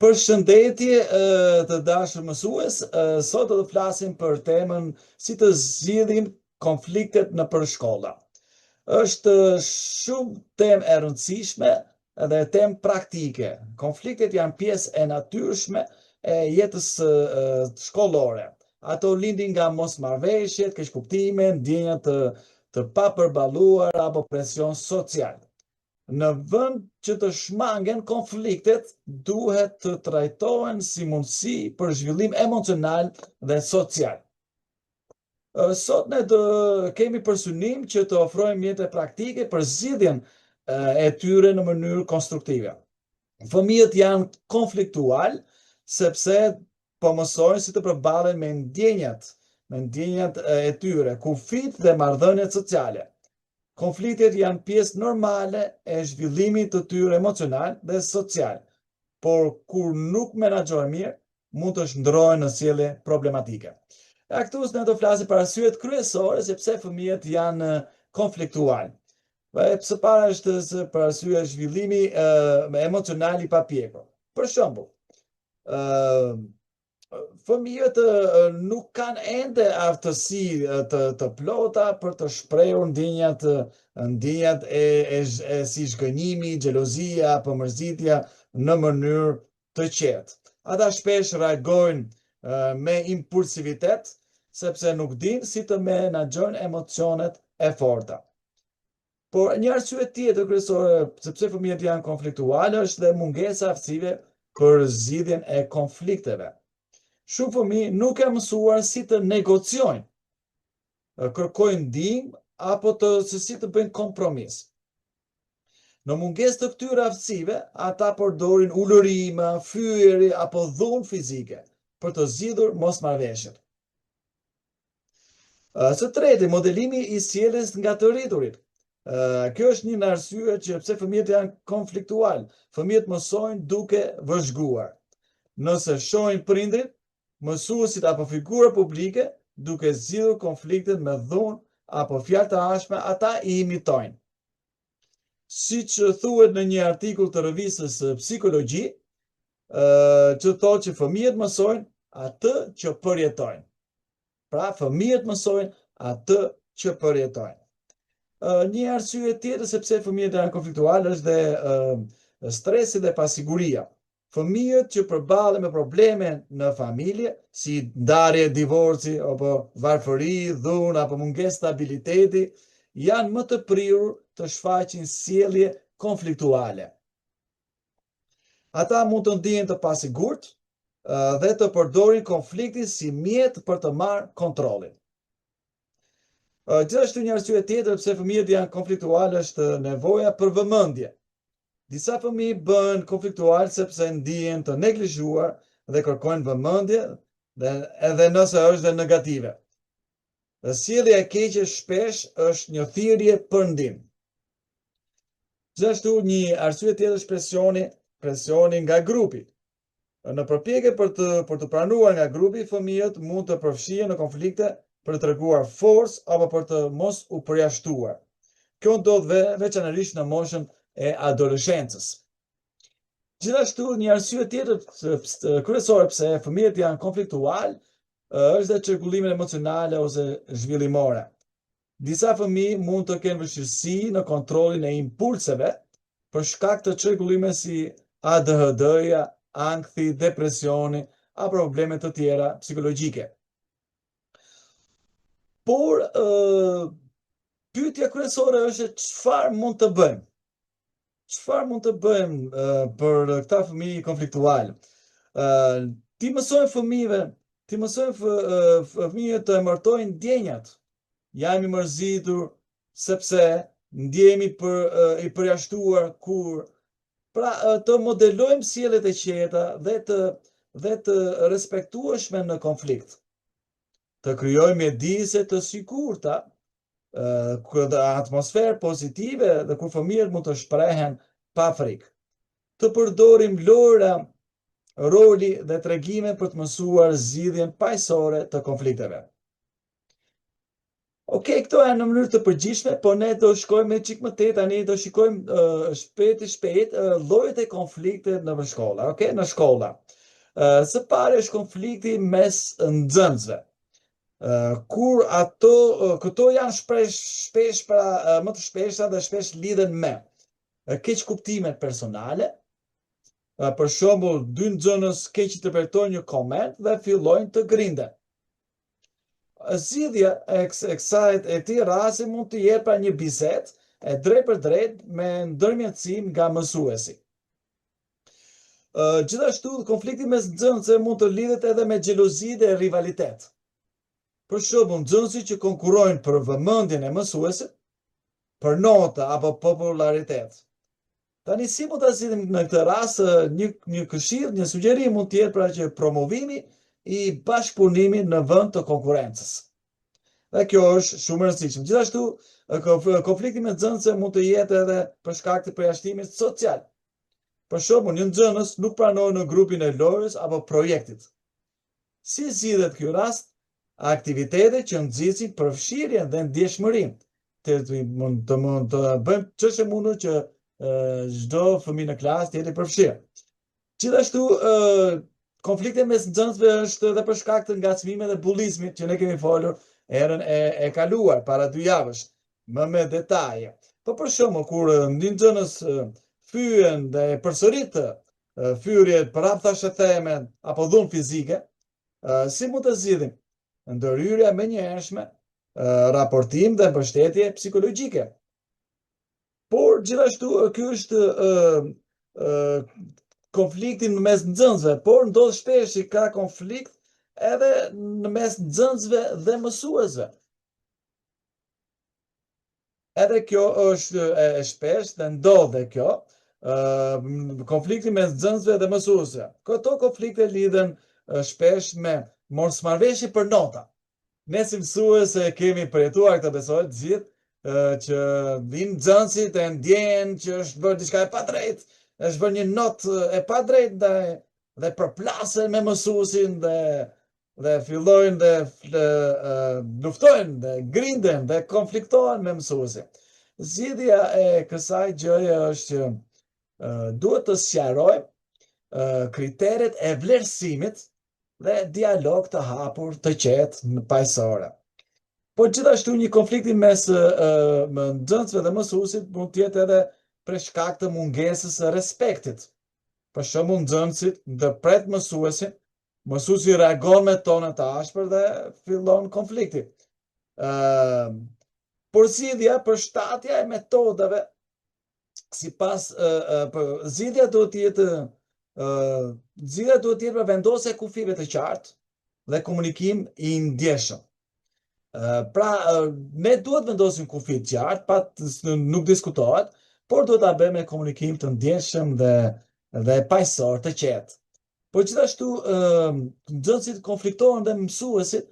Përshëndetje të dashur mësues, sot do të flasim për temën si të zgjidhim konfliktet nëpër shkolla. Është shumë temë e rëndësishme dhe temë praktike. Konfliktet janë pjesë e natyrshme e jetës shkollore. Ato lindin nga mosmarrveshjet, keqkuptime, ndjenja të papërballuara apo presion social. Në vend që të shmangen konfliktet, duhet të trajtohen si mundësi për zhvillim emocional dhe social. Sot ne kemi për synim që të ofrojmë mjete praktike për zgjidhjen e tyre në mënyrë konstruktive. Fëmijët janë konfliktual sepse po mësojnë si të përballen me ndjenjat e tyre, kufit dhe marrëdhëniet sociale. Konfliktet janë pjesë normale e zhvillimit të tyre emocional dhe social, por kur nuk menaxhohen mirë, mund të shndrohen në sjellje problematike. Këtu ne do flasim për arsyet kryesore sepse fëmijët janë konfliktual. Së para është për arsye zhvillimi emocional i papjekur. Për shembull, fëmijët nuk kanë ende aftësi të plota për të shprehur ndjenjat si zhgënjimi, xhelozia apo mërzitja në mënyrë të qetë. Ata shpesh reagojnë me impulsivitet sepse nuk dinë si të menaxhojnë emocionet e forta. Por një arsye tjetër kryesore sepse fëmijët janë konfliktual është dhe mungesa e aftësive për zgjidhjen e konflikteve. Shumë fëmijë nuk e mësuar si të negociojnë, kërkojnë ndihmë apo se si të bëjnë kompromis. Në mungesë të këtyre aftësive, ata përdorin ulërim, fyerje apo dhunë fizike për të zgjidhur mosmarrveshjet. Së treti, modelimi i sjelljes nga të rriturit. Kjo është një nga arsyet që pse fëmijët janë konfliktual. Fëmijët mësojnë duke vëzhguar. Nëse shohin prindrit, mësuesit apo figura publike duke zgjidhur konfliktet me dhunë apo fjalë të ashme, ata i imitojnë. Siç thuhet në një artikull të revistës Psikologji, që thotë që fëmijët mësojnë atë që përjetojnë. Pra, fëmijët mësojnë atë që përjetojnë. Një arsye tjetër sepse fëmijët janë konfliktual është dhe stresi dhe pasiguria. Fëmijët që përballen me probleme në familje, si ndarje, divorci, apo varfëri, dhunë, apo mungesë stabiliteti, janë më të prirur të shfaqin sjellje konfliktuale. Ata mund të ndihen të pasigurt dhe të përdorin konfliktin si mjet për të marrë kontrollin. Gjithashtu një arsye tjetër pse fëmijët janë konfliktual është nevoja për vëmendje. Disa fëmijë bëhen konfliktual sepse ndihen të neglizhuar dhe kërkojnë vëmendje, edhe nëse është dhe negative. Sjellja e keqe shpesh është një thirrje për ndihmë. Gjithashtu një arsye tjetër është presioni nga grupi. Në përpjekje për të pranuar nga grupi, fëmijët mund të përfshihen në konflikte për të treguar forcë apo për të mos u përjashtuar. Kjo ndodh veçanërisht në moshën e adoleshencës. Gjithashtu një arsye tjetër kryesore pse fëmijët janë konfliktual është dhe çrregullimi emocional ose zhvillimore. Disa fëmijë mund të kenë vështirësi në kontrollin e impulseve për shkak të çrregullimeve si ADHD-ja, ankthi, depresioni apo probleme të tjera psikologjike. Por pyetja kryesore është çfarë mund të bëjmë? Çfarë mund të bëjmë për këta fëmijë konfliktual? Ti mësojmë fëmijët të emërtojnë ndjenjat. Jam i mërzitur sepse ndjehemi i përjashtuar kur. Pra të modelojmë sjelljet e qeta dhe të respektueshme në konflikt. Të krijojmë mjedise të sigurta, atmosferë pozitive dhe kur fëmijët mund të shprehen pa frikë. Të përdorim lojra, roli dhe tregime për të mësuar zgjidhjen paqësore të konflikteve. Okej, këto janë në mënyrë të përgjithshme, po ne do shkojmë me çik më tej tani, do shikojmë shpejt llojet e konfliktit në shkolla, okej, në shkolla. Së pari është konflikti mes nxënësve. Kur këto janë shpesh pra më të shpeshta dhe shpesh lidhen me keq kuptimet personale. Për shembull, dy nxënës keq interpretojnë një koment dhe fillojnë të grinden. Zgjidhja e këtij rasti mund të jetë pra një bisedë e drejt për drejt me ndërmjetësim nga mësuesi. Gjithashtu, konflikti mes nxënësve mund të lidhet edhe me xhelozi dhe rivalitet. Për shembull, nxënësi që konkurrojnë për vëmendjen e mësuesit, për nota apo popularitet. Tani si mund ta zgjidhim në këtë rast një këshill, një sugjerim mund të jetë pra që promovimi i bashkëpunimit në vend të konkurrencës. Dhe kjo është shumë e rëndësishme. Gjithashtu, konflikti me nxënësve mund të jetë edhe për shkak të përjashtimit social. Për shembull, një nxënës nuk pranon në grupin e lojës apo projektit. Si zgjidhet ky rast? Aktivitete që nxisin përfshirjen dhe ndjeshmërinë. Mund të bëjmë ç'është e mundur që çdo fëmijë në klasë të jetë i përfshirë. Gjithashtu, konflikti mes nxënësve është edhe për shkak të ngacmimeve dhe bullizmit që ne kemi folur herën e kaluar para 2 javësh, më me detaje. Po për shembull, kur një nxënës fyen dhe përsërit fyrjet për hapthashe theme apo dhunë fizike, si mund të zgjidhim? Ndërhyrja menjëhershme, raportim dhe mbështetje psikologjike. Por gjithashtu ky është konflikti në mes nxënësve, por ndodh shpesh që ka konflikt edhe në mes nxënësve dhe mësuesve. Edhe kjo është e shpesh dhe ndodh dhe kjo, konflikti mes nxënësve dhe mësuesve. Këto konflikte lidhen shpesh me mosmarrveshje për nota. Ne si mësues kemi përjetuar këtë besoj të gjithë, që vinë nxënësit e ndjejnë që është bërë diçka e padrejtë, është bërë një notë e padrejtë dhe përplasen me mësuesin dhe fillojnë dhe luftojnë dhe grinden dhe konfliktojnë me mësuesin. Zgjidhja e kësaj gjëje është që duhet të sqarojmë kriteret e vlerësimit dhe dialog të hapur të qetë në paqësore. Po gjithashtu një konflikti mes nxënësve dhe mësuesit mund të jetë edhe për shkak të mungesës së respektit. Për shembull, nxënësit ndërpret mësuesin, mësuesi reagon me tone të ashpër dhe fillon konflikti. Përzgjidhja, përshtatja e metodave sipas zgjidhja duhet të jetë për vendosje e kufive të qartë dhe komunikim i ndjeshëm. Pra, ne duhet vendosim kufi të qartë, nuk diskutohet, por duhet ta bëjmë me komunikim të ndjeshëm dhe paqësor të qetë. Po gjithashtu nxënësit konfliktohen dhe mësuesit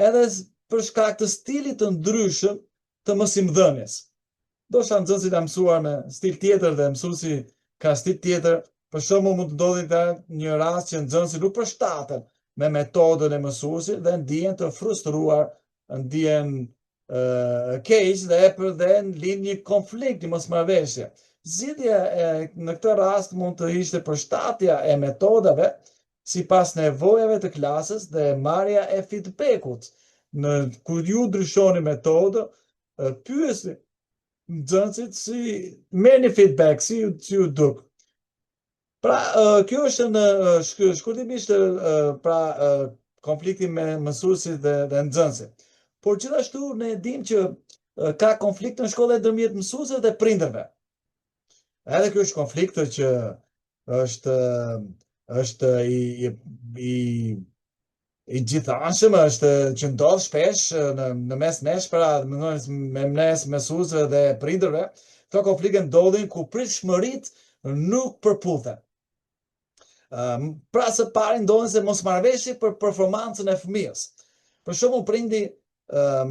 edhe për shkak të stilit të ndryshëm të mësimdhënies. Ndoshta nxënësi ka mësuar me stil tjetër dhe mësuesi ka stil tjetër. Për shembull, mund të ndodhi një rast që nxënësi nuk përshtaten me metodën e mësuesit dhe ndihen të frustruar, ndihen keq dhe lind një konflikt, një mosmarrveshje. Zgjidhja në këtë rast mund të ishte përshtatja e metodave sipas nevojave të klasës dhe marrja e feedbackut. Kur ju ndryshoni metodë, pyesni nxënësit si merrni feedback, si ju duk. Pra, kjo është në shkurtimisht konflikti me mësuesit dhe nxënësit. Por gjithashtu ne dimë që ka konflikt në shkolla ndërmjet mësuesve dhe prindërve. Edhe ky është konflikt që është i gjithanshëm, është që ndodh shpesh në mes nesh, pra me mes mësuesve dhe prindërve. Këto konflikte ndodhin ku pritshmëritë nuk përputhen. Pra së pari ndodhin se mosmarrveshje për performancën e fëmijës. Për shembull, prindi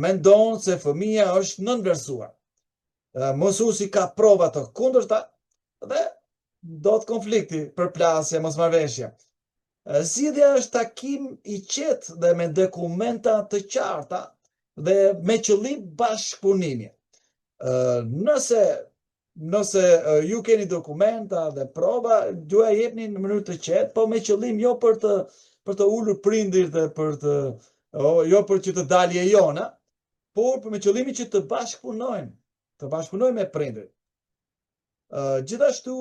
mendon se fëmia është nënvlerësuar. Mësuesi ka prova të kundërta dhe ndodh konflikti, përplasje, mosmarrveshje. Zgjidhja është takim i qetë dhe me dokumenta të qarta dhe me qëllim bashkëpunimi. Nëse ju keni dokumenta dhe prova, ju e jepni në mënyrë të qetë, po me qëllim jo për të ulur prindrit dhe jo për që të dalje jona, por për me qëllimin që të bashkëpunojmë me prindrit. Gjithashtu,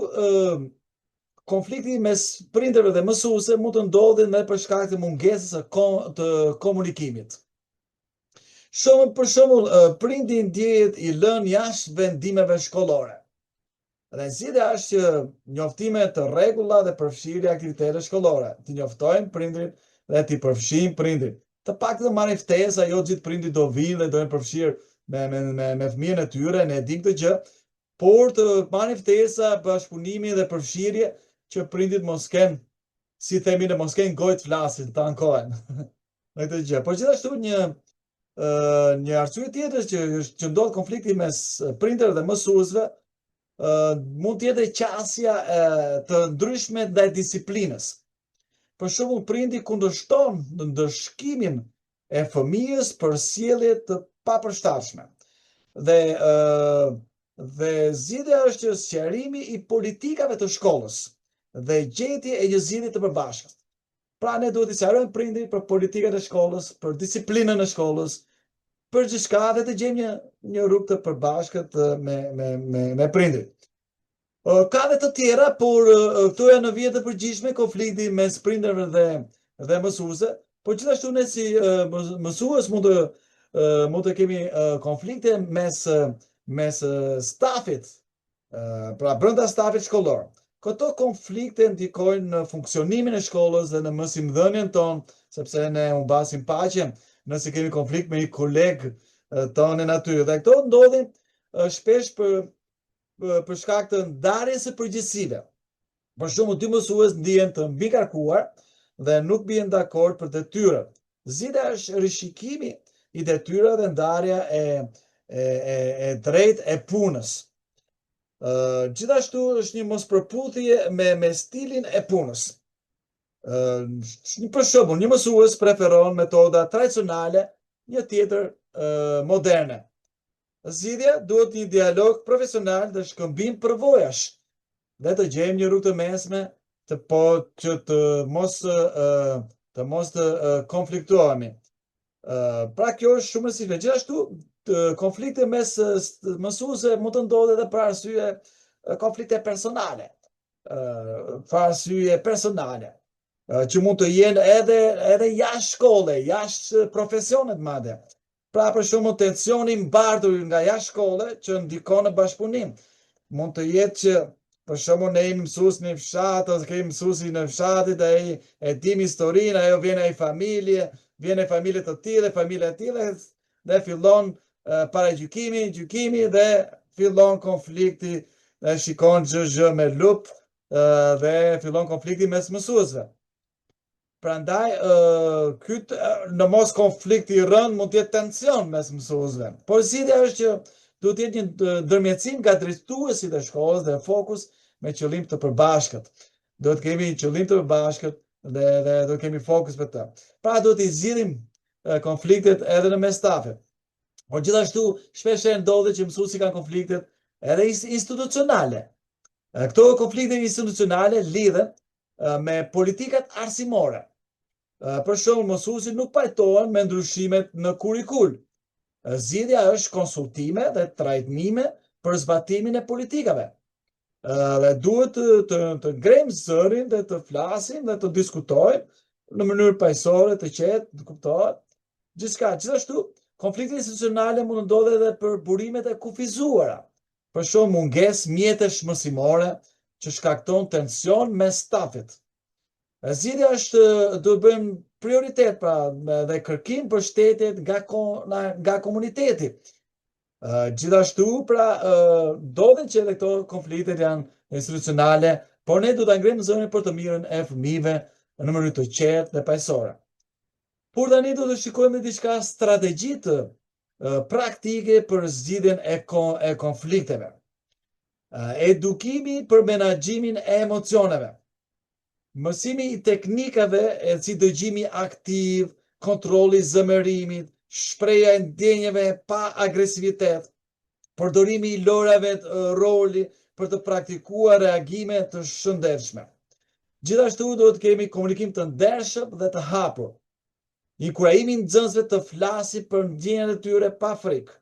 konflikti mes prindërve dhe mësuesve mund të ndodhin edhe për shkak të mungesës të komunikimit. Për shembull, prindi ndjehet i lënë jashtë vendimeve shkollore. Dhe zgjidhja është që njoftime të rregulla dhe përfshirja aktivitete shkollore. Të njoftojmë prindrit dhe të përfshijmë prindrit. Të paktën të marrin ftesë, jo gjithë prindrit do vinë dhe do jenë përfshirë me fëmijën e tyre, ne e dim këtë gjë, por të marrin ftesa, bashkëpunimi dhe përfshirje që prindrit mos kenë, si themi ne, mos kenë gojë të flasin, të ankohen. Në këtë gjë. Por gjithashtu një arsye tjetër që ndodh konflikti mes prindërve dhe mësuesve mund të jetë qasja të ndryshme ndaj disiplinës. Për shembull, prindi kundërshton ndëshkimin e fëmijës për sjellje të papërshtatshme. Dhe zgjidhja është që sqarimi i politikave të shkollës dhe gjetje e një zgjidhje të përbashkët. Pra ne duhet të sqarojmë prindrit për politikat e shkollës, për disiplinën e shkollës, për gjithçka dhe të gjejmë një rrugë të përbashkët me prindrit. Ka dhe të tjera, por këto janë në vijë të përgjithshme konflikti mes prindërve dhe mësuesve, por gjithashtu ne si mësues mund të kemi konflikte mes stafit, pra brenda stafit shkollor. Këto konflikte ndikojnë në funksionimin e shkollës dhe në mësimdhënien tonë, sepse ne humbasim paqen nëse kemi konflikt me një koleg tonë aty. Dhe këto ndodhin shpesh për shkak të ndarjes së përgjegjësive. Për shembull, dy mësues ndihen të mbikarkuar dhe nuk bien dakord për detyrën. Zgjidhja është rishikimi i detyrave dhe ndarja e drejtë e punës. Gjithashtu është një mospërputhje me stilin e punës. Për shembull, një mësues preferon metoda tradicionale, një tjetër moderne. Zgjidhja duhet një dialog profesional dhe shkëmbim përvojash dhe të gjejmë një rrugë të mesme që të mos të konfliktuohemi. Pra kjo është shumë e rëndësishme. Gjithashtu, konflikte mes mësuesve mund të ndodhin edhe për arsye konflikte personale. Që mund të jenë edhe jashtë shkolle, jashtë profesionet madje. Pra për shembull tensioni mbartur nga jashtë shkolle që ndikon në bashkëpunim. Mund të jetë që për shembull ne jemi mësues në fshat ose kemi mësuesi në fshatit, ai e dim historinë, ajo vjen ai familje të tillë, familje të tillë dhe fillon paragjykimi dhe fillon konflikti, dhe shikon gjë me lup dhe fillon konflikti mes mësuesve. Prandaj, në mos konflikti i rënd mund të jetë tension mes mësuesve. Por zgjidhja është që duhet të jetë një ndërmjetësim nga drejtuesit e shkollës dhe fokus me qëllim të përbashkët. Duhet të kemi qëllim të përbashkët dhe duhet të kemi fokus për të. Pra duhet të zgjidhim konfliktet edhe në mes stafit. Por gjithashtu shpesh ndodhet që mësuesit kanë konfliktet edhe institucionale. Këto konflikte institucionale lidhen me politikat arsimore. Për shembull, mësuesit nuk pajtohen me ndryshimet në kurrikul. Zgjidhja është konsultime dhe trajtime për zbatimin e politikave. Dhe duhet të ngrejmë zërin dhe të flasim dhe të diskutojmë në mënyrë paqësore, të qetë, të kuptohet. Gjithashtu, konflikte institucionale mund të ndodhin edhe për burimet e kufizuara. Për shembull, mungesë mjetesh mësimore që shkakton tension mes stafit. Zgjidhja është të bëjmë prioritet dhe kërkim për shtetet nga komuniteti. Gjithashtu, ndodhin që edhe këto konfliktet janë institucionale, por ne duhet ta ngrejmë zërin për të mirën e fëmijëve në mënyrë të qetë dhe paqësore. Por tani duhet të shikojmë diçka strategji të praktike për zgjidhjen e konflikteve. Edukimi për menaxhimin e emocioneve. Mësimi i teknikave si dëgjimi aktiv, kontrolli i zemërimit, shpreja e ndjenjeve pa agresivitet, përdorimi i lojrave roli për të praktikuar reagime të shëndetshme. Gjithashtu duhet kemi komunikim të ndershëm dhe të hapur. Inkurajimi nxënësve të flasin për ndjenjat e tyre pa frikë.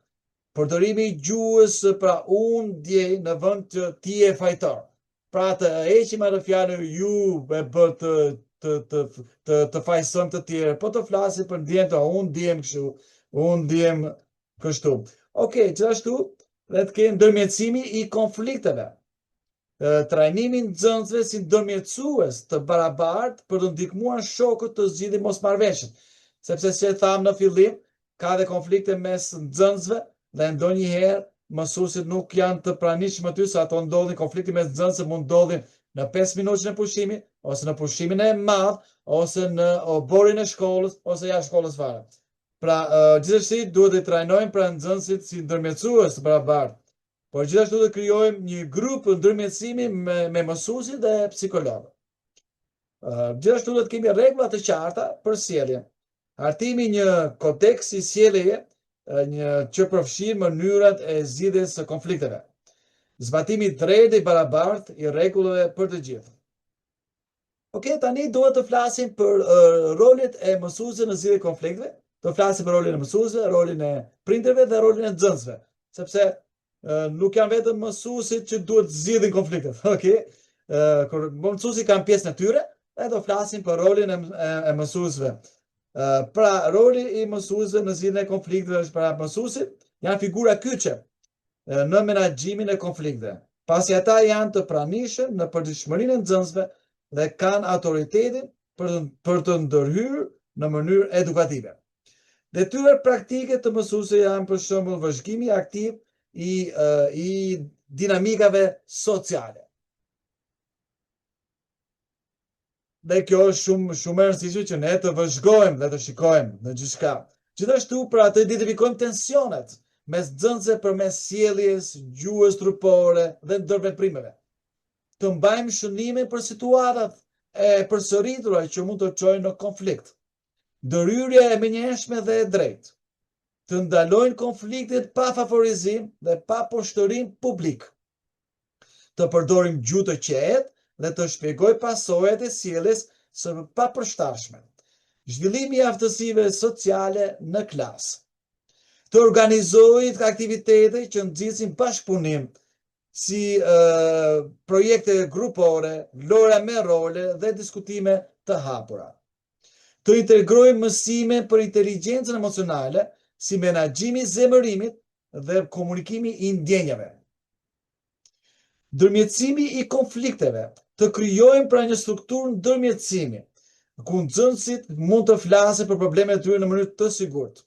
Përdorimi i gjuhës pra unë ndjej në vend të ti e fajtor. Pra të heqim atë fjalën ju e bë të fajsojmë të tjerë, po të flasim për ndjenjat unë ndjem kështu, unë ndjem kështu. Okej, gjithashtu dhe të kemi ndërmjetësimi i konflikteve. Trajnimi i nxënësve si ndërmjetësues të barabartë për të ndihmuar shokët të zgjidhin mosmarrëveshjet. Sepse si e thamë në fillim, ka dhe konflikte mes nxënësve dhe ndonjëherë mësuesit nuk janë të pranishëm aty se ato ndodhin, konflikti mes nxënësve mund ndodhin në 5 minutën e pushimit, ose në pushimin e madh, ose në oborin e shkollës, ose jashtë shkollës fare. Pra, gjithashtu duhet të trajnojmë pra nxënësit si ndërmjetësues të barabartë. Por gjithashtu të krijojmë një grup ndërmjetësimi me mësuesit dhe psikologët. Gjithashtu do të kemi rregulla të qarta për sjelljen. Hartimi një kodeks i sjelljeje që përfshin mënyrat e zgjidhjes së konflikteve. Zbatimi i drejtë i barabartë i rregullave për të gjithë. Okej, tani duhet të flasim për rolet e mësuesve në zgjidhjen e konflikteve. Do flasim për rolin e mësuesve, rolin e prindërve dhe rolin e nxënësve, sepse nuk janë vetëm mësuesit që duhet zgjidhin konfliktet, okej? Kur mësuesit kanë pjesën e tyre, dhe do flasim për rolin e mësuesve. Pra, roli i mësuesve në zgjidhjen e konflikteve është para mësuesit, janë figura kyçe në menaxhimin e konflikteve. Pasi ata janë të pranishëm në përditshmërinë e nxënësve dhe kanë autoritetin për të ndërhyrë në mënyrë edukative. Detyrat praktike të mësuesve janë për shembull vëzhgimi aktiv i dinamikave sociale. Dhe kjo është shumë e rëndësishme që ne të vëzhgojmë dhe të shikojmë në gjithçka. Gjithashtu pra të identifikojmë tensionet mes nxënësve përmes sjelljes, gjuhës trupore dhe ndërveprimeve. Të mbajmë shënimin për situatat e përsëritura që mund të çojnë në konflikt. Ndërhyrja e menjëhershme dhe e drejtë. Të ndalojnë konfliktet pa favorizim dhe pa poshtërim publik. Të përdorim gjuhë të qetë dhe të shpjegoj pasojat e sjelljes së papërshtatshme. Zhvillimi i aftësive sociale në klasë. Të organizojë aktivitete që nxisin bashkëpunim, si projekte grupore, lojra me role dhe diskutime të hapura. Të integrojmë mësime për inteligjencën emocionale, si menaxhimi i zemërimit dhe komunikimi i ndjenjave. Ndërmjetësimi i konflikteve. Të krijojmë pra një strukturë ndërmjetësimi, ku nxënësit mund të flasin për problemet e tyre në mënyrë të sigurt.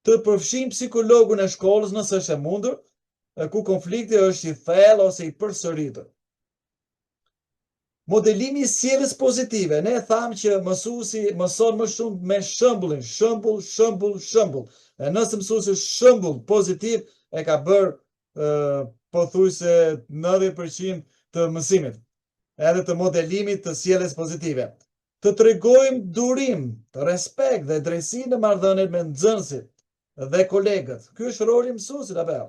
Të përfshijmë psikologun e shkollës nëse është e mundur, ku konflikti është i thellë ose i përsëritur. Modelimi i sjelljes pozitive. Ne thamë që mësuesi mëson më shumë me shembullin, shembull. E nëse mësuesi është shembull pozitiv, e ka bërë pothuajse 90% të mësimit, edhe të modelimit të sjelljes pozitive. Të tregojmë durim, respekt dhe drejtësi në marrëdhëniet me nxënësit dhe kolegët. Ky është roli i mësuesit apo?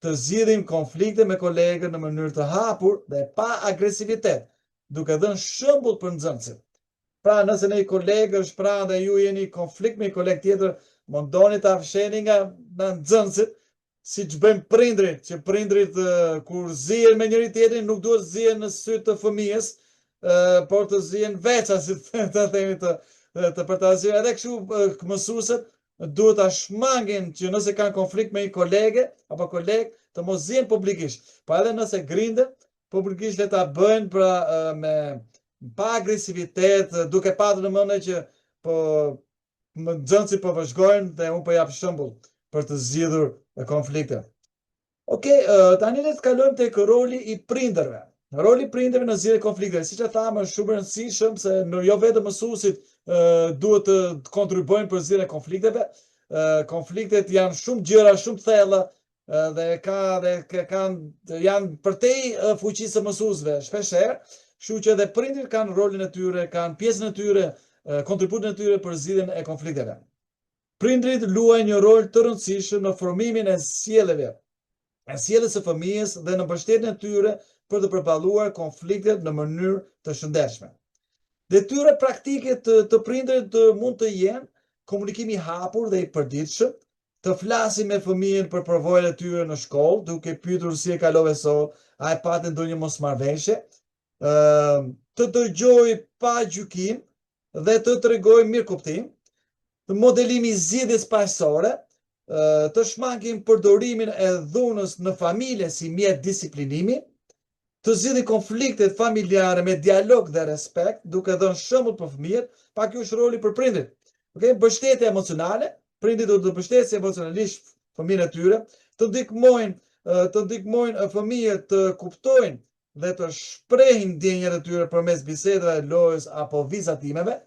Të zgjidhim konflikte me kolegët në mënyrë të hapur dhe pa agresivitet, duke dhënë shembull për nxënësit. Pra, nëse një kolegë është pranë dhe ju jeni në konflikt me një koleg tjetër, mundoni ta fsheni nga nxënësit, siç bëjmë prindrit, që prindrit kur zihen me njëri tjetrin nuk duhet zihen në sy të fëmijës, por të zihen veça, si të themi të përtazimin. Edhe kështu mësuesit duhet ta shmangin që nëse kanë konflikt me një kolege apo koleg, të mos zihen publikisht. Pa edhe nëse grinden, publikisht le ta bëjnë pra pa agresivitet, duke patur në mendje që nxënësit po vëzhgojnë dhe unë po jap shembull për të zgjidhur konflikte. Okej, tani le të kalojmë tek roli i prindërve. Roli i prindërve në zgjidhjen e konflikteve, siç e thamë, është shumë i rëndësishëm se jo vetëm mësuesit duhet të kontribuojnë për zgjidhjen e konflikteve. Konfliktet janë shumë gjëra, shumë thella dhe janë përtej fuqisë së mësuesve shpeshherë, kështu që edhe prindërit kanë rolin e tyre, kanë pjesën e tyre, kontributin e tyre për zgjidhjen e konflikteve. Prindrit luajnë një rol të rëndësishëm në formimin e sjelljeve, sjelljes së fëmijës dhe në mbështetjen e tyre për të përballuar konfliktet në mënyrë të shëndetshme. Detyra praktike të prindrit mund të jenë komunikimi i hapur dhe i përditshëm, të flasim me fëmijën për përvojat e tyre në shkollë, duke pyetur si e kalove sot, a e patë ndonjë mosmarrëveshje, të dëgjoj pa gjykim dhe të tregoj mirëkuptim, modelimi i zgjidhjes paqësore, të shmangim përdorimin e dhunës në familje si mjet disiplinimi, të zgjidhni konfliktet familjare me dialog dhe respekt, duke dhënë shembull për fëmijët, pa ky është roli për prindrit. Okej, mbështetje emocionale, prindrit duhet të mbështesin emocionalisht fëmijën e tyre, të ndihmojnë fëmijët të kuptojnë dhe të shprehin ndjenjat e tyre përmes bisedave, lojës apo vizatimeve,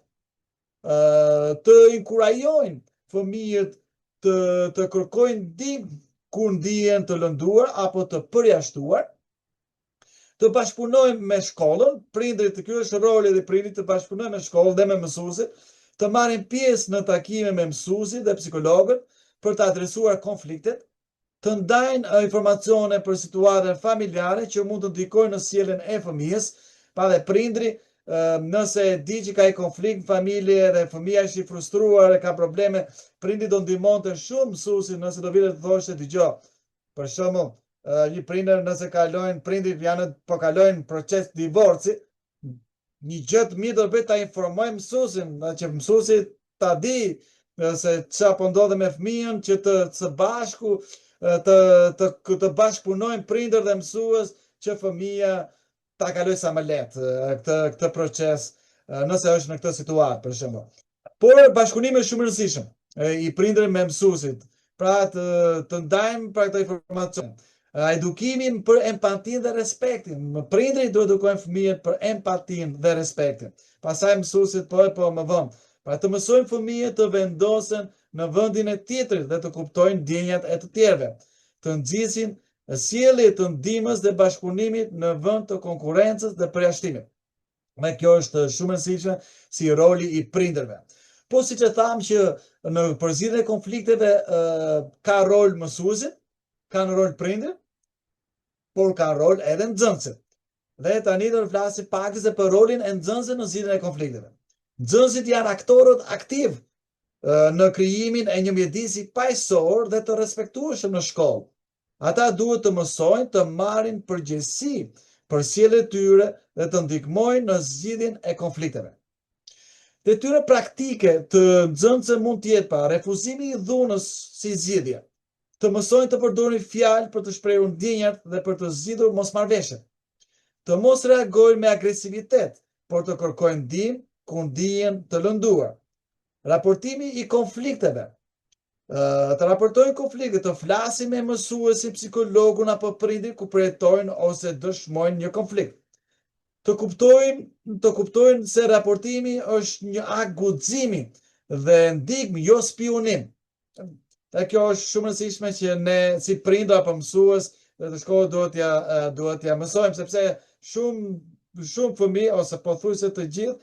të inkurajojnë fëmijët të kërkojnë ndihmë kur ndihen të lënduar apo të përjashtuar, të bashkëpunojmë me shkollën, prindrit, ky është roli i prindrit, të bashkëpunojmë me shkollën dhe me mësuesit, të marrin pjesë në takime me mësuesit dhe psikologët për të adresuar konfliktet, të ndajnë informacione për situatën familjare që mund të ndikojnë në sjelljen e fëmijës, pa dhe prindri nëse di që ka i konflikt në familje dhe fëmija është i frustruar e ka probleme, prindri do ndihmonte shumë mësuesin nëse do vite të thoshte dëgjoj. Për shembull, një prindër nëse prindrit po kalojnë proces divorci, një gjë të mirë do bëhet ta informojmë mësuesin, që mësuesi ta di se çfarë po ndodhe me fëmijën, që të bashku të bashkëpunojnë prindër dhe mësues që fëmija ta kaloj sa më lehtë këtë proces, nëse është në këtë situatë, për shembull. Por bashkëpunimi është shumë i rëndësishëm i prindrit me mësuesit, pra të ndajmë pra këtë informacion. Edukimin për empatin dhe respektin. Prindrit duhet të edukojnë fëmijët për empatin dhe respektin. Pastaj mësuesit po më vonë. Pra të mësojmë fëmijët të vendosen në vendin e tjetrit dhe të kuptojnë ndjenjat e të tjerëve. Të nxisin sjellje të ndihmës dhe bashkëpunimit në vend të konkurrencës dhe përjashtimit. Me kjo është shumë e rëndësishme si roli i prindërve. Po siç e tham që në përzierjen e konflikteve ka rol mësuesit, ka në rol prindrit, por ka rol edhe nxënësit. Dhe tani do të flasim pak për rolin e nxënësve në zgjidhjen e konflikteve. Nxënësit janë aktorët aktiv në krijimin e një mjedisi paqësor dhe të respektueshëm në shkollë. Ata duhet të mësojnë të marrin përgjegjësi për sjelljet e tyre dhe të ndihmojnë në zgjidhjen e konflikteve. Detyra praktike të nxënësve mund të jetë refuzimi i dhunës si zgjidhje, të mësojnë të përdorin fjalë për të shprehur ndjenjat dhe për të zgjidhur mosmarrëveshjet, të mos reagojnë me agresivitet, por të kërkojnë ndihmë kur ndihen të lënduar. Raportimi i konflikteve. Të raportojnë konflikte, të flasin me mësuesin, psikologun apo prindin ku përjetojnë ose dëshmojnë një konflikt. Të kuptojnë se raportimi është një akt guximi dhe ndihmë, jo spionim. Dhe kjo është shumë e rëndësishme që ne si prindër apo mësues dhe të shkollë duhet ja mësojmë, sepse shumë fëmijë ose pothuajse të gjithë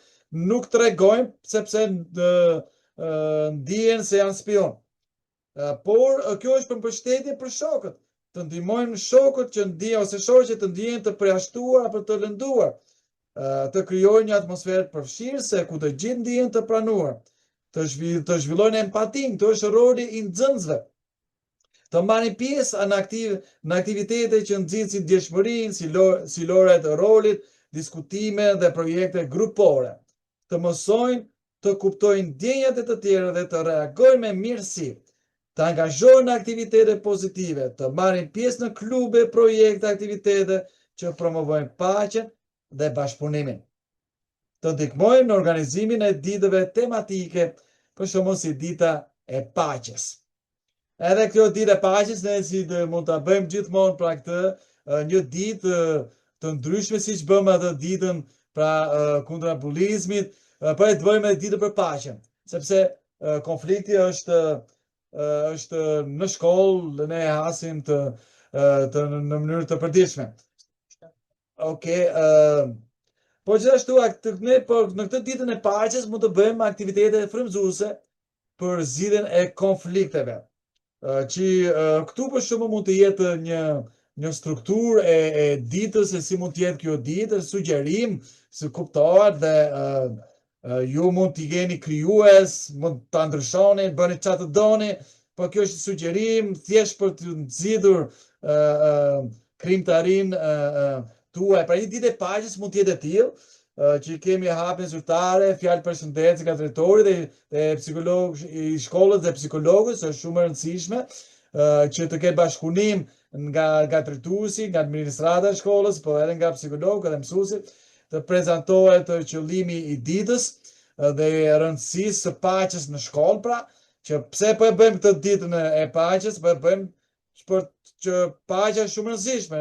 nuk tregojnë sepse ndihen se janë spion. Por kjo është për mbështetje për shokët, të ndihmojmë shokët që ndihen ose shoqet që të ndihen të përjashtuar apo të lënduar, të krijojnë një atmosferë të përfshirëse ku të gjithë ndihen të pranuar, të zhvillojnë empatin, të është roli i nxënësve, të marrin pjesë në aktivitete që nxitsin ndjeshmërinë, si lojrat e rolit, diskutime dhe projekte grupore, të mësojnë të kuptojnë ndjenjat e të tjerë dhe të reagojnë me mirësi, të angazhohen në aktivitete pozitive, të marrin pjesë në klube, projekte, aktivitete që promovojnë paqen dhe bashkëpunimin. Të ndihmojnë në organizimin e ditëve tematike, për shembull si dita e paqes. Edhe kjo ditë e paqes ne mund ta bëjmë gjithmonë pra këtë një ditë të ndryshme siç bëmë atë ditën pra kundra bullizmit, po e bëjmë edhe ditën për paqen, sepse konflikti është në shkollë, ne hasim në mënyrë të përditshme. Okej, po gjithashtu ne në këtë ditën e paqes mund të bëjmë aktivitete frymëzuese për zgjidhjen e konflikteve. Që këtu për shumë mund të jetë një strukturë e ditës, se si mund të jetë kjo ditë, sugjerim, se kuptohet dhe ju mund t'i jeni krijues, mund ta ndryshoni, bëni çfarë të doni, po kjo është sugjerim thjesht për të nxjerrur krijimtarin tuaj. Pra një ditë e paqes mund të jetë e tillë, që kemi hapjen zyrtare, fjalë përshëndetje nga drejtori dhe psikolog i shkollës dhe psikologës, është shumë e rëndësishme që të ketë bashkëpunim nga drejtuesi, nga administrata e shkollës, po edhe nga psikologë dhe mësuesi, të prezantohet qëllimi i ditës dhe rëndësisë së paqes në shkollë, pra, që pse po e bëjmë këtë ditën e paqes, po e bëjmë për që paqja është shumë e rëndësishme,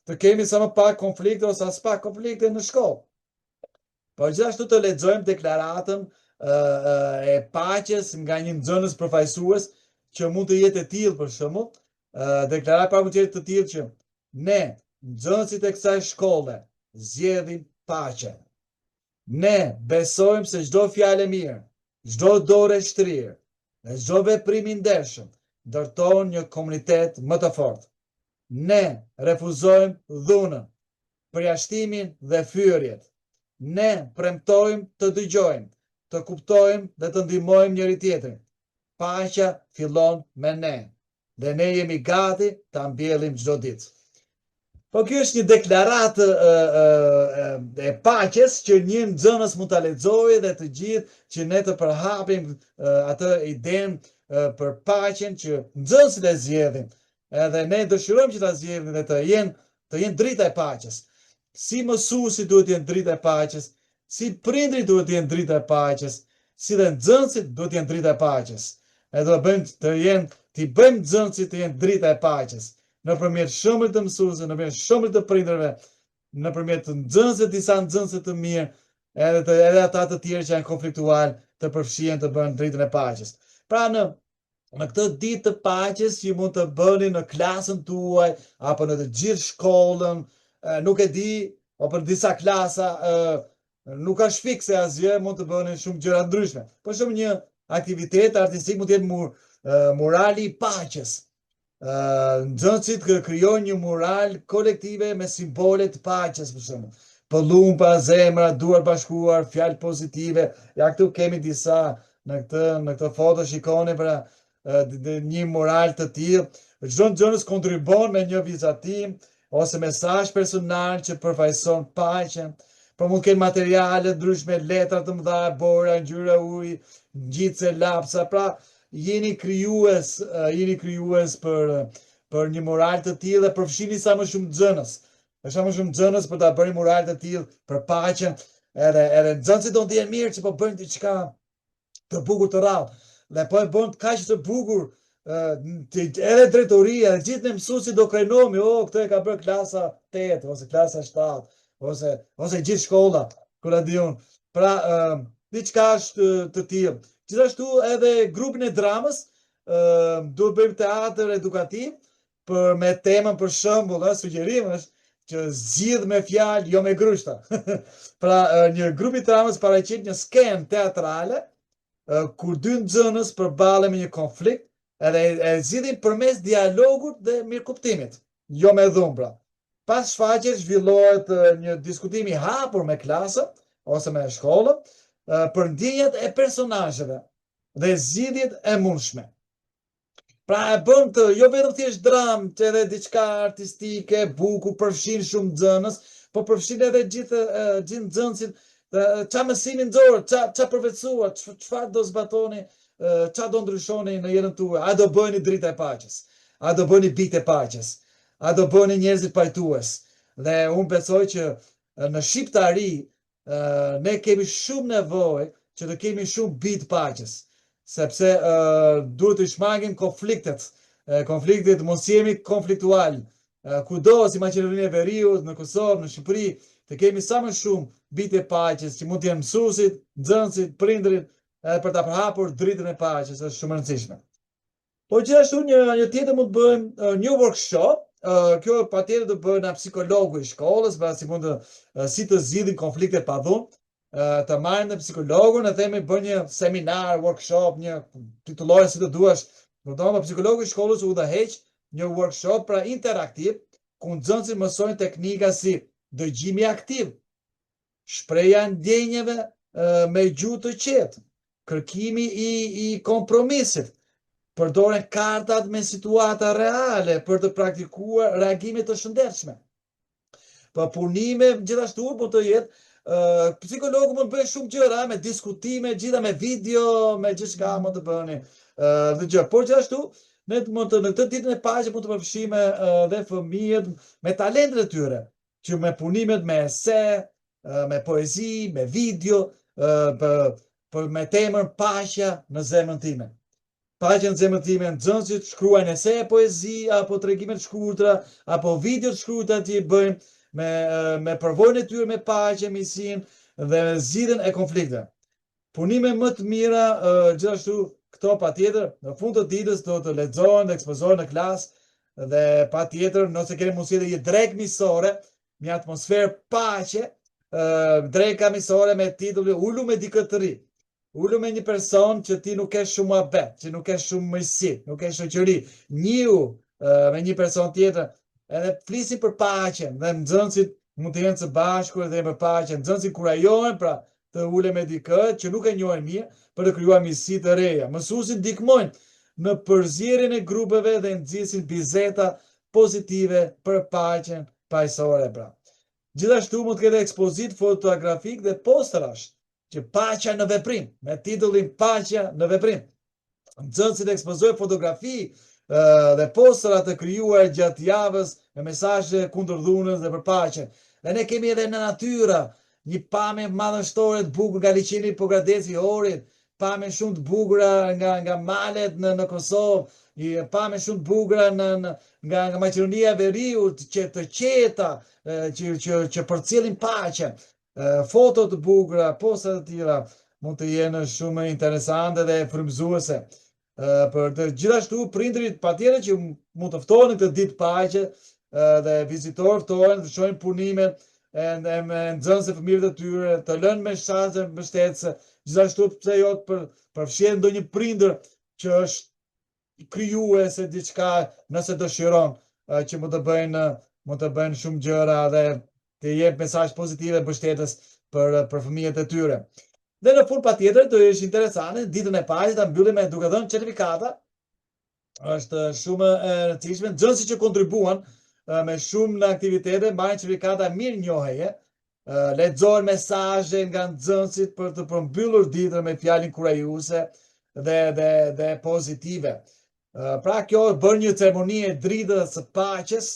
të kemi sa më pak konflikte ose as pak konflikte në shkollë. Po gjithashtu të lexojmë deklaratën e paqes nga një nxënës përfaqësues që mund të jetë e tillë për shembull, deklarata pra mund të jetë të tillë që ne, nxënësit e kësaj shkolle, zgjedhim paqen. Ne besojmë se çdo fjalë e mirë, çdo dorë e shtrirë, dhe çdo veprim i ndershëm ndërton një komunitet më të fortë. Ne refuzojmë dhunën, përjashtimin dhe fyerjet. Ne premtojmë të dëgjojmë, të kuptojmë dhe të ndihmojmë njëri tjetrin. Paqja fillon me ne, dhe ne jemi gati ta mbjellim çdo ditë. Po kjo është një deklaratë e paqes që një nxënës mund ta lexojë dhe të gjithë që ne të përhapim atë idenë për paqen që nxënësit e zgjedhin. Edhe ne dëshirojmë që ta zgjedhin dhe të jenë drita e paqes. Si mësuesi duhet të jenë drita e paqes, si prindrit duhet të jenë drita e paqes, si dhe nxënësit duhet të jenë drita e paqes. Edhe t'i bëjmë nxënësit të jenë drita e paqes, nëpërmjet shembull të mësuesve, nëpërmjet shembull të prindërve, nëpërmjet të nxënësve, disa nxënëse të mirë, edhe ata të tjerë që janë konfliktual, të përfshihen të bëjnë dritën e paqes. Pra në këtë ditë të paqes që mund të bëni në klasën tuaj apo në të gjithë shkollën, nuk e di, o për disa klasa nuk është fikse asgjë, mund të bëni shumë gjëra ndryshme. Për shembull një aktivitet artistik mund të jetë murali i paqes. Nxënësit krijojnë një mural kolektive me simbole të paqes, për shembull. Pëllumpa, zemra, duar bashkuar, fjalë pozitive. Ja këtu kemi disa në këtë foto, shikoni pra një mural të tillë. Çdo nxënës kontribon me një vizatim ose mesazh personal që përfaqëson paqen. Por mund të kenë materiale ndryshme, letra të mëdha, bora, ngjyra uji, ngjitse, lapsa, pra jeni krijues për një mural të tillë dhe përfshini sa më shumë nxënës. Sa më shumë nxënës për ta bërë mural të tillë për paqen, edhe nxënësit do të jenë mirë që po bëjnë diçka të bukur të rrallë. Dhe po e bën kaq të bukur edhe drejtoria, edhe gjithë ne mësuesit do krenohemi, këtë e ka bërë klasa 8 ose klasa 7 ose gjithë shkolla, kur e diun. Pra diçka është të tillë. Gjithashtu edhe grupin e dramës duhet bëjmë teatër edukativ me temën për shembull, sugjerim është që zgjidh me fjalë, jo me grushta. Pra një grup i dramës paraqit një skenë teatrale kur dy nxënës përballen me një konflikt edhe e zgjidhin përmes dialogut dhe mirëkuptimit, jo me dhumbra. Pas shfaqjes zhvillohet një diskutim i hapur me klasën ose me shkollën për ndjenjat e personazheve dhe zgjidhjet e mundshme. Pra e bën të jo vetëm thjesht dramë, që edhe diçka artistike, bukur, përfshin shumë nxënës, po përfshin edhe gjithë nxënësit, ç'a mësimi nxorë, ç'a përvetësuar, çfarë do zbatoni, ç'a do ndryshoni në jetën tuaj, a do bëheni drita e paqes, a do bëheni bitë e paqes, a do bëheni njerëzit pajtues. Dhe unë besoj që në shqiptari ne kemi shumë nevojë që të kemi shumë bitë paqes, sepse duhet të shmangim konfliktet mos jemi konfliktual. Kudo, si Maqedoninë e Veriut, në Kosovë, në Shqipëri, të kemi sa më shumë bitë e paqes, që mund të jenë mësuesit, nxënësit, prindërit, për ta përhapur dritën e paqes, është shumë e rëndësishme. Po gjithashtu një tjetër mund të bëjmë një workshop, kjo patjetër do bëhet nga psikologu i shkollës, si të zgjidhin konfliktet pa dhunë. të marrim në psikologun, e themi bën një seminar, workshop, një titullore si të duash. Por psikologu i shkollës u udhëheq një workshop pra interaktiv, ku nxënësit mësojnë teknika si dëgjimi aktiv, shpreja ndjenjeve me gjuhë të qetë, kërkimi i kompromisit, përdoren kartat me situata reale për të praktikuar reagime të shëndetshme. Për punime gjithashtu mund të jetë psikologu mund të bëjë shumë gjëra me diskutime, gjitha me video, me gjithçka mund të bëni. Por gjithashtu ne mund të në këtë ditën e paqes mund të përfshijmë dhe fëmijët me talentet e tyre, që me punimet me ese, me poezi, me video, me temën paqja në zemrën time. Paqja në zemrën time, nxënësit shkruajnë ese, poezi, apo tregime të shkurtra, apo video të shkurtra që i bëjmë me përvojën e tyre me paqe, misin dhe zgjidhjen e konflikteve. Punime më të mira gjithashtu këto patjetër në fund të ditës do të lexohen dhe ekspozohen në klasë dhe patjetër nëse keni mundësi të jetë drek misore, një atmosferë paqe, dreka misore me titullin Ulu me dikë të ri. Ulu me një person që ti nuk ke shumë muhabet, që nuk ke shumë mirësi, nuk ke shoqëri. Njiu me një person tjetër, edhe flisin për paqen dhe nxënësit mund të jenë së bashku dhe për paqen. Nxënësit kurajohen pra të ule me dikë që nuk e njohin mirë për të krijuar miqësi të reja. Mësuesit ndikmojnë në përzierjen e grupeve dhe nxisin bizeta pozitive për paqen paqësore pra. Gjithashtu mund të ketë ekspozit fotografik dhe posterash që paqja në veprim, me titullin Paqja në veprim. Nxënësit ekspozojnë fotografi dhe postera të krijuar gjatë javës me mesazhe kundër dhunës dhe për paqen. Dhe ne kemi edhe në natyra një pamje madhështore të bukur nga liçeni Hipokradesi i Orit, pamje shumë të bukura nga malet në Kosovë, pamje shumë të bukura nga Maqedonia e Veriut, të qeta që përcjellin paqen. Foto të bukura, postera të tjera mund të jenë shumë interesante dhe frymëzuese. Për të gjithashtu prindërit patjetër që mund të ftohen në këtë ditë paqe dhe vizitorë ftohen të shohin punimet e nxënësve fëmijëve të tyre, të lënë mesazhe mbështetëse, gjithashtu pse jo të përfshihet ndonjë prindër që është krijues e diçka nëse dëshiron që mund të bëjnë shumë gjëra dhe të jep mesazh pozitive mbështetës për fëmijët e tyre. Dhe në fund patjetër do ishte interesante ditën e paqes ta mbyllim duke dhënë certifikata. Është shumë e rëndësishme. Nxënësit që kontribuan me shumë në aktivitete marrin certifikata mirënjohjeje, lexohen mesazhe nga nxënësit për të përmbyllur ditën me fjalën kurajuese dhe pozitive. Pra kjo bën një ceremoni e dritës së paqes.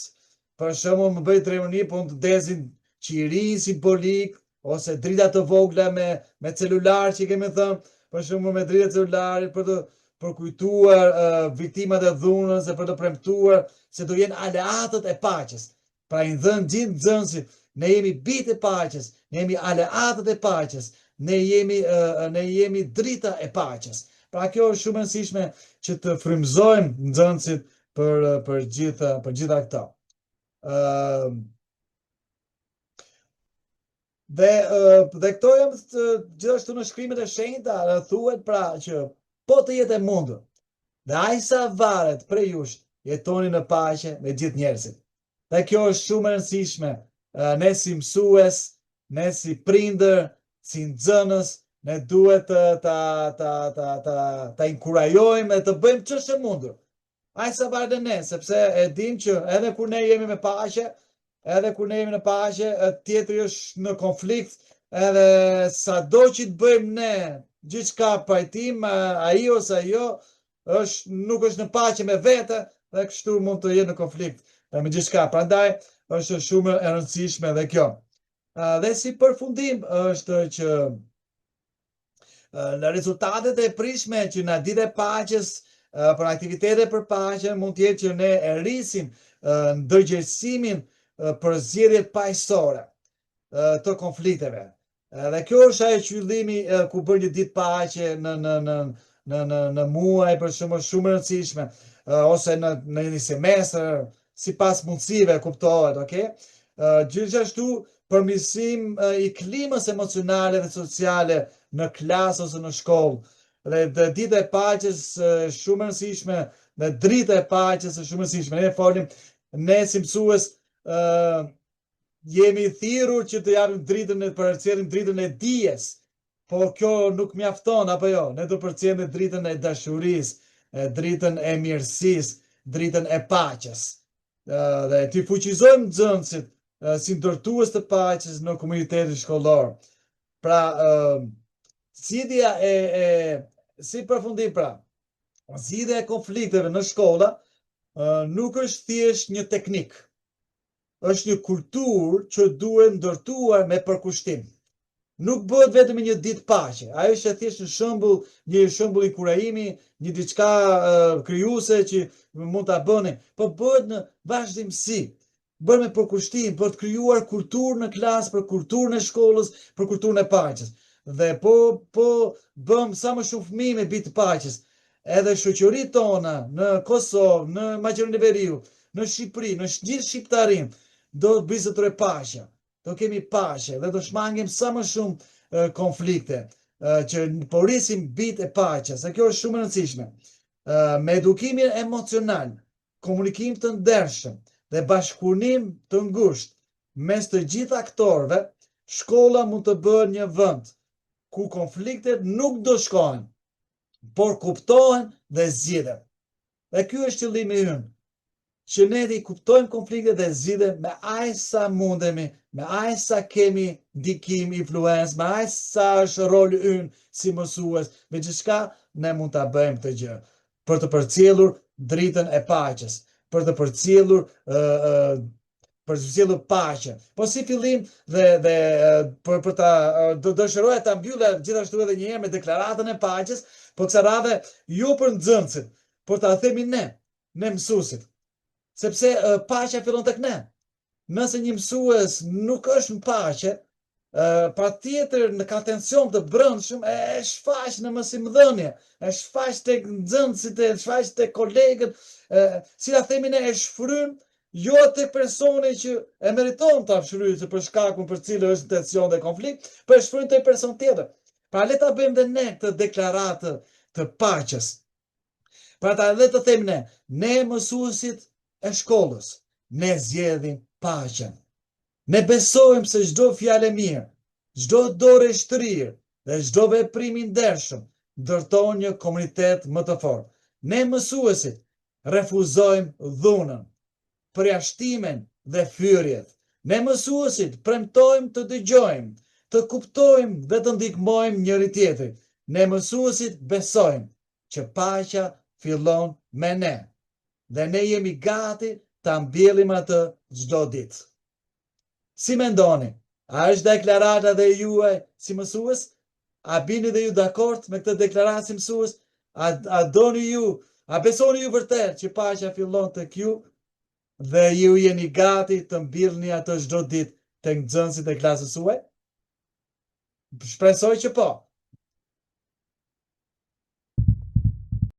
Për shembull, më bëj ceremoni po të dezin qirin simbolik ose drita të vogla me celular që kemi thënë, për shembull me drita celularit për të përkujtuar viktimat e dhunës dhe për të premtuar se do jenë aleatët e paqes. Pra i dhënë gjithë nxënësit, ne jemi bitë e paqes, ne jemi aleatët e paqes, ne jemi drita e paqes. Pra kjo është shumë e rëndësishme që të frymëzojmë nxënësit për gjitha këto. Dhe këto janë gjithashtu në shkrimet e shenjta thuhet pra që po të jetë e mundur dhe ai sa varet prej jush jetoni në paqe me gjithë njerëzit. Dhe kjo është shumë e rëndësishme. Ne si mësues, ne si prindër, si nxënës, ne duhet ta inkurajojmë dhe të bëjmë ç'është e mundur. Ai sa varet ne, sepse e dim që edhe kur ne jemi me paqe, tjetri është në konflikt, edhe sado që të bëjmë ne gjithçka pajtim, ai ose ajo nuk është në paqe me vete dhe kështu mund të jetë në konflikt me gjithçka. Prandaj është shumë e rëndësishme edhe kjo. Dhe si përfundim është që në rezultatet e prishme që në ditë e paqes për aktivitete për paqen mund të jetë që ne e rrisim ndërgjegjësimin për zgjedhjet paqësore të konflikteve. Dhe kjo është ai qyllimi ku bën një ditë paqe në muaj për shumë e rëndësishme ose në një semestër sipas mundësive kuptohet, okay? Gjithashtu përmirësim i klimës emocionale dhe sociale në klasë ose në shkollë. Dhe ditë e paqes shumë e rëndësishme, dhe drita e paqes është shumë e rëndësishme. Ne folim, ne si mësues jemi thirrur që të japim dritën e përcjellim dritën e dijes, por kjo nuk mjafton, apo jo? Ne do përcjellim dritën e dashurisë, dritën e mirësisë, dritën e paqes. Dhe të fuqizojmë nxënësit si ndërtues të paqes në komunitetin shkollor. Pra, zgjidhja si përfundim pra, zgjidhja e konflikteve në shkolla nuk është thjesht një teknik, është një kulturë që duhet ndërtuar me përkushtim. Nuk bëhet vetëm një ditë paqe, ajo është thjesht një shembull inkurajimi, një diçka krijuese që mund ta bëni, po bëhet në vazhdimsi, bëhet me përkushtim për të krijuar kulturë në klasë, për kulturën e shkollës, për kulturën e paqes. Dhe po bëm sa më shumë fëmijë me bitë paqes, edhe shoqëritë tona në Kosovë, në Maqedoninë e Veriut, në Shqipëri, në gjithë shqiptarinë, do të bizetëroj paqja. Do kemi paqe dhe do shmangim sa më shumë konflikte, që porisim bitë e paqes. Kjo është shumë e rëndësishme. Me edukimin emocional, komunikim të ndershëm dhe bashkëpunim të ngushtë mes të gjithë aktorëve, shkolla mund të bëhet një vend ku konfliktet nuk do shkojnë, por kuptohen dhe zgjidhen. Dhe ky është qëllimi ynë, që ne i kuptojmë konfliktet dhe zgjidhem me aq sa mundemi, me aq sa kemi ndikim, influencë, me aq sa është roli ynë si mësues, me gjithçka ne mund ta bëjmë këtë gjë për të përcjellur dritën e paqes, për të përcjellur paqen. Po si fillim dhe për ta dëshiroja ta mbylla gjithashtu edhe një herë me deklaratën e paqes, po kësaj radhe jo për nxënësit, por ta themi ne mësuesit. Sepse paqja fillon tek ne. Nëse një mësues nuk është në paqe, patjetër ka tension të brendshëm, e shfaq në mësimdhënie, e shfaq tek nxënësit, e shfaq tek kolegët, si ta themi ne, e shfryn jo atë personi që e meriton ta fshryjë për shkakun për cilën është tension dhe konflikt, por e shfryn te person tjetër. Pra le ta bëjmë dhe ne këtë deklaratë të paqes. Pra ta le të themi ne mësuesit e shkollës, ne zgjedhim paqen. Ne besojmë se çdo fjalë e mirë, çdo dorë e shtrirë dhe çdo veprim i ndershëm ndërton një komunitet më të fortë. Ne mësuesit refuzojmë dhunën, përjashtimin dhe fyrjet. Ne mësuesit premtojmë të dëgjojmë, të kuptojmë dhe të ndihmojmë njëri tjetrin. Ne mësuesit besojmë që paqja fillon me ne. Dhe ne jemi gati ta mbjellim atë çdo ditë. Si mendoni? A është deklarata dhe juaj si mësues? A bini dhe ju dakord me këtë deklaratë si mësues? A doni ju, a besoni ju vërtet që paqja fillon tek ju dhe ju jeni gati të mbjellni atë çdo ditë tek nxënësit e klasës suaj? Shpresoj që po.